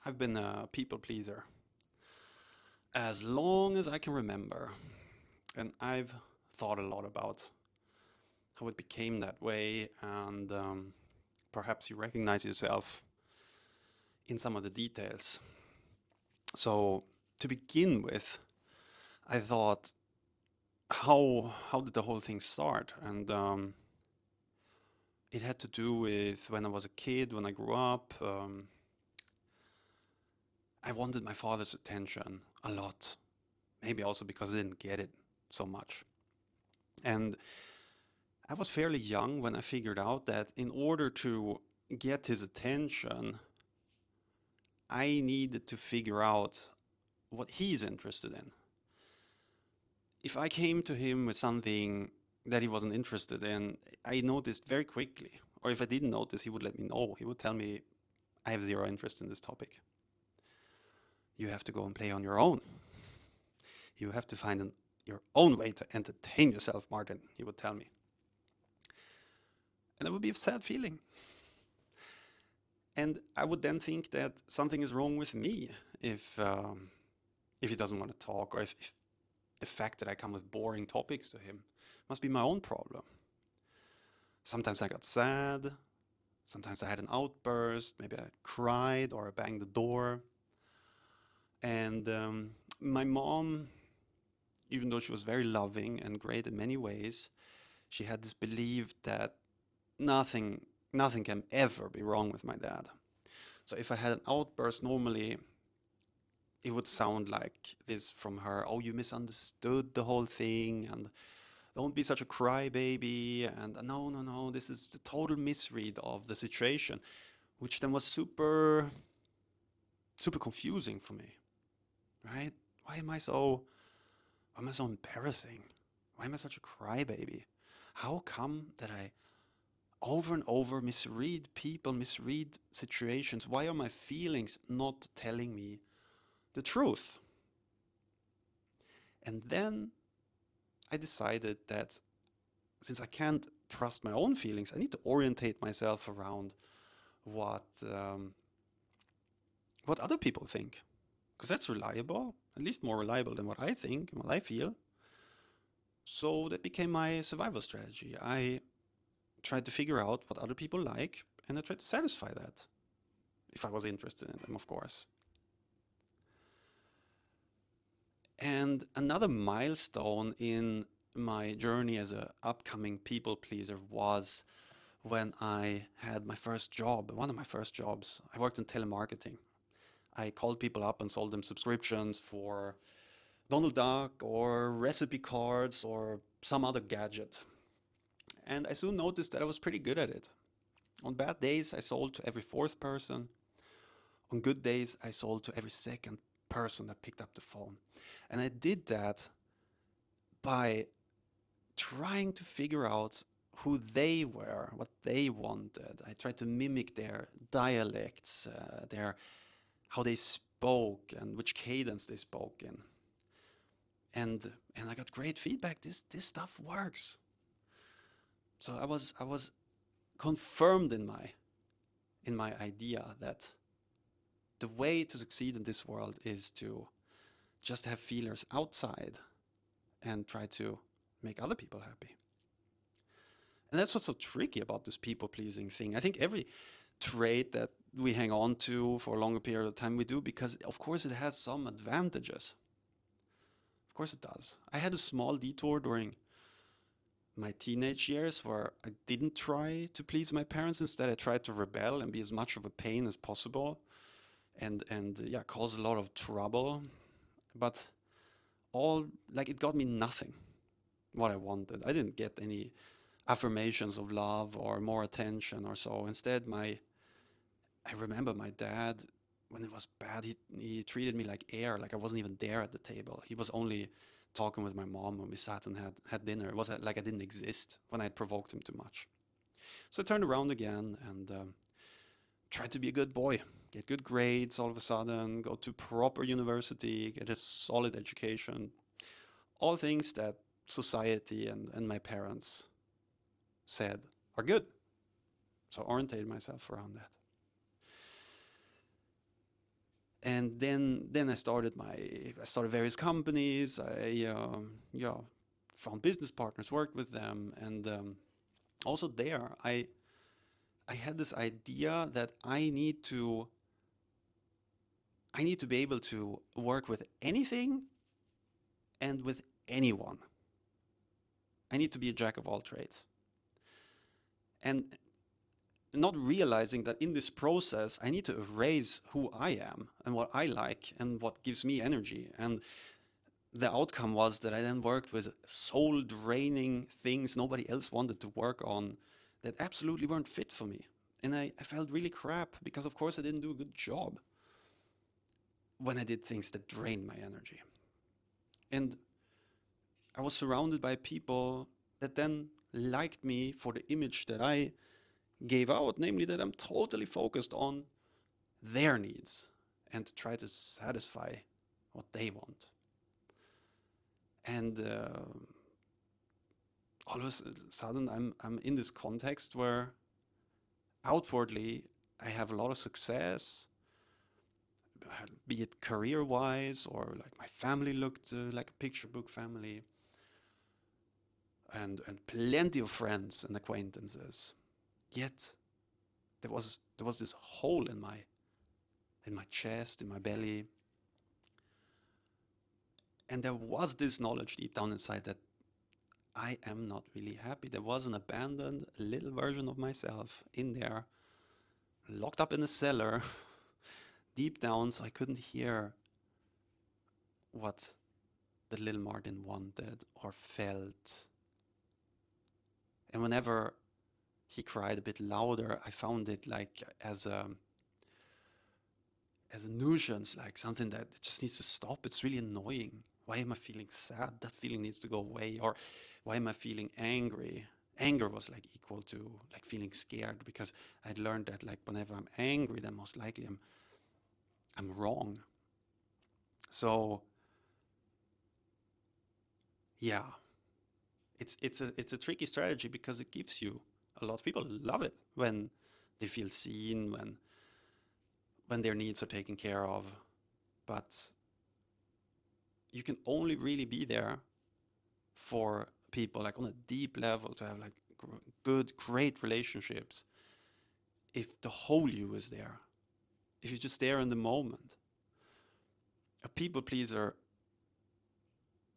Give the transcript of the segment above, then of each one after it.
I've been a people pleaser as long as I can remember, and I've thought a lot about how it became that way, and perhaps you recognize yourself in some of the details. So, to begin with, I thought, how did the whole thing start? And it had to do with when I was a kid, when I grew up. I wanted my father's attention a lot, maybe also because I didn't get it so much. And I was fairly young when I figured out that in order to get his attention, I needed to figure out what he's interested in. If I came to him with something that he wasn't interested in, I noticed very quickly. Or if I didn't notice, he would let me know. He would tell me, I have zero interest in this topic. You have to go and play on your own. You have to find your own way to entertain yourself, Martin, he would tell me. And that would be a sad feeling. And I would then think that something is wrong with me if he doesn't want to talk, or if the fact that I come with boring topics to him must be my own problem. Sometimes I got sad. Sometimes I had an outburst. Maybe I cried or I banged the door. And my mom, even though she was very loving and great in many ways, she had this belief that nothing, nothing can ever be wrong with my dad. So if I had an outburst, normally it would sound like this from her. Oh, you misunderstood the whole thing, and don't be such a crybaby. And no, no, no, this is the total misread of the situation, which then was super, super confusing for me, right? Why am I so, why am I so embarrassing? Why am I such a crybaby? How come that I over and over misread people, misread situations? Why are my feelings not telling me the truth? And then I decided that since I can't trust my own feelings, I need to orientate myself around what what other people think, because that's reliable, at least more reliable than what I think and what I feel. So that became my survival strategy. I tried to figure out what other people like, and I tried to satisfy that if I was interested in them, of course. And another milestone in my journey as a upcoming people pleaser was when I had my first job, one of my first jobs. I worked in telemarketing. I called people up and sold them subscriptions for Donald Duck or recipe cards or some other gadget. And I soon noticed that I was pretty good at it. On bad days, I sold to every fourth person. On good days, I sold to every second person that picked up the phone. And I did that by trying to figure out who they were, what they wanted. I tried to mimic their dialects, their how they spoke and which cadence they spoke in. And I got great feedback. This stuff works. So I was confirmed in my idea that the way to succeed in this world is to just have feelers outside and try to make other people happy. And that's what's so tricky about this people pleasing thing. I think every trait that we hang on to for a longer period of time we do because of course it has some advantages. Of course it does. I had a small detour during my teenage years where I didn't try to please my parents. Instead, I tried to rebel and be as much of a pain as possible, and yeah, cause a lot of trouble. But all like it got me nothing what I wanted. I didn't get any affirmations of love or more attention or so. Instead, my I remember my dad when it was bad, he treated me like air, like I wasn't even there at the table. He was only talking with my mom when we sat and had dinner. It was like I didn't exist when I had provoked him too much. So I turned around again and tried to be a good boy, get good grades all of a sudden, go to proper university, get a solid education, all things that society and my parents said are good. So I orientated myself around that. And then I started various companies. I found business partners, worked with them, and also there I had this idea that I need to be able to work with anything and with anyone. I need to be a jack of all trades. And not realizing that in this process, I need to erase who I am and what I like and what gives me energy. And the outcome was that I then worked with soul draining things nobody else wanted to work on that absolutely weren't fit for me. And I felt really crap because, of course, I didn't do a good job when I did things that drained my energy. And I was surrounded by people that then liked me for the image that I gave out, namely that I'm totally focused on their needs and to try to satisfy what they want. And all of a sudden, I'm in this context where outwardly I have a lot of success, be it career-wise or like my family looked like a picture book family, and plenty of friends and acquaintances. Yet there was this hole in my chest, in my belly, and there was this knowledge deep down inside that I am not really happy. There was an abandoned little version of myself in there, locked up in a cellar, deep down, so I couldn't hear what the little Martin wanted or felt. And whenever he cried a bit louder, I found it like as a nuisance, like something that just needs to stop. It's really annoying. Why am I feeling sad? That feeling needs to go away. Or why am I feeling angry? Anger was like equal to like feeling scared, because I'd learned that like whenever I'm angry, then most likely I'm wrong. So yeah, it's a tricky strategy because it gives you a lot of people love it when they feel seen, when their needs are taken care of. But you can only really be there for people like on a deep level, to have like good, great relationships, if the whole you is there, if you're just there in the moment. A people pleaser,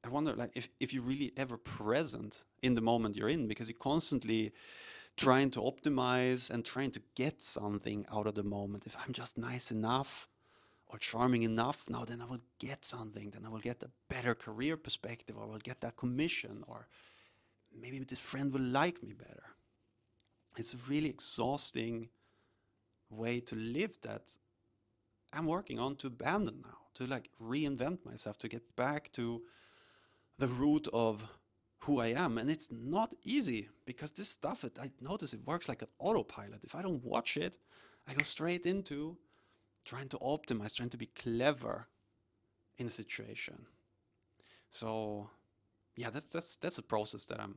I wonder like if you're really ever present in the moment you're in, because you're constantly trying to optimize and trying to get something out of the moment. If I'm just nice enough or charming enough, now then I will get something, then I will get a better career perspective, or I will get that commission, or maybe this friend will like me better. It's a really exhausting way to live that I'm working on to abandon now, to like reinvent myself, to get back to the root of who I am. And it's not easy, because this stuff, I notice it works like an autopilot. If I don't watch it, I go straight into trying to optimize, trying to be clever in a situation. So yeah, that's a process that I'm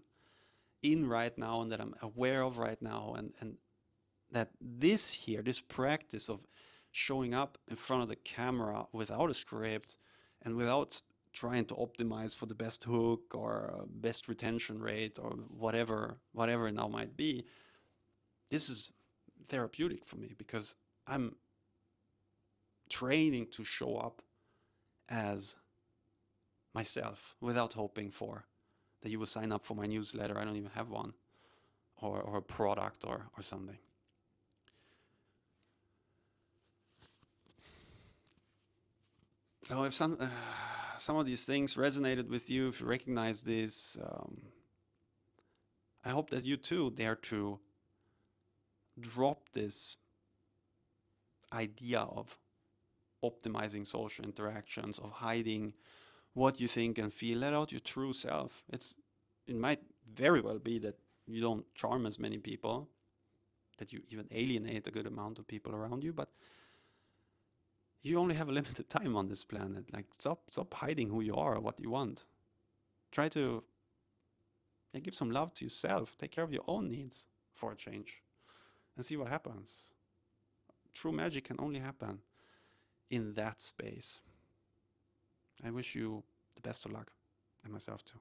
in right now and that I'm aware of right now, and that this practice of showing up in front of the camera without a script and without trying to optimize for the best hook or best retention rate or whatever it now might be, this is therapeutic for me, because I'm training to show up as myself without hoping for that you will sign up for my newsletter. I don't even have one, or a product or something. So if some of these things resonated with you, if you recognize this, I hope that you too dare to drop this idea of optimizing social interactions, of hiding what you think and feel. Let out your true self. It might very well be that you don't charm as many people, that you even alienate a good amount of people around you, but you only have a limited time on this planet. Like stop hiding who you are or what you want. Try to give some love to yourself. Take care of your own needs for a change, and see what happens. True magic can only happen in that space. I wish you the best of luck, and myself too.